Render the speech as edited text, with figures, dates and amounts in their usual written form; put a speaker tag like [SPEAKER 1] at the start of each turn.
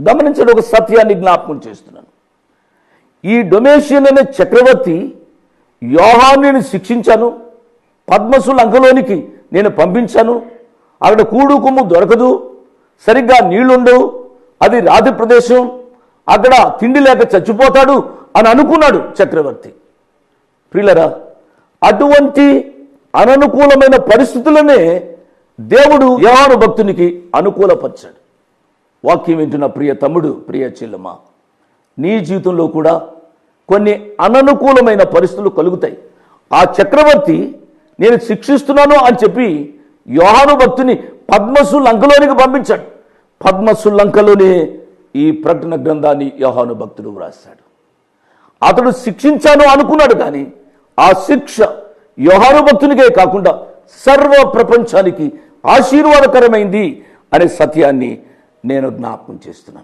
[SPEAKER 1] గమనించండి, ఒక సత్యాన్ని జ్ఞాపకం చేస్తున్నాను. ఈ డొమేషియన్ అనే చక్రవర్తి యోహానుని శిక్షించాను, పద్మసు లంకలోనికి నేను పంపించాను, అక్కడ కూడు కుమ్ము దొరకదు, సరిగ్గా నీళ్లుండవు, అది రాతి ప్రదేశం, అక్కడ తిండి లేక చచ్చిపోతాడు అని అనుకున్నాడు చక్రవర్తి. ప్రియులరా, అటువంటి అననుకూలమైన పరిస్థితులనే దేవుడు యోహాను భక్తునికి అనుకూలపరిచాడు. వాక్యం వింటున్న ప్రియ తమ్ముడు, ప్రియ చెల్లెమ్మ, నీ జీవితంలో కూడా కొన్ని అననుకూలమైన పరిస్థితులు కలుగుతాయి. ఆ చక్రవర్తి నేను శిక్షిస్తున్నాను అని చెప్పి యోహాను భక్తుని పద్మసు లంకలోనికి పంపించాడు. పద్మసు లంకలోనే ఈ ప్రకటన గ్రంథాన్ని యోహాను భక్తుడు వ్రాస్తాడు. అతడు శిక్షించాను అనుకున్నాడు, కానీ ఆ శిక్ష యోహాను భక్తునికే కాకుండా సర్వ ప్రపంచానికి ఆశీర్వాదకరమైంది అనే సత్యాన్ని నేను జ్ఞాపకం చేస్తున్నాను.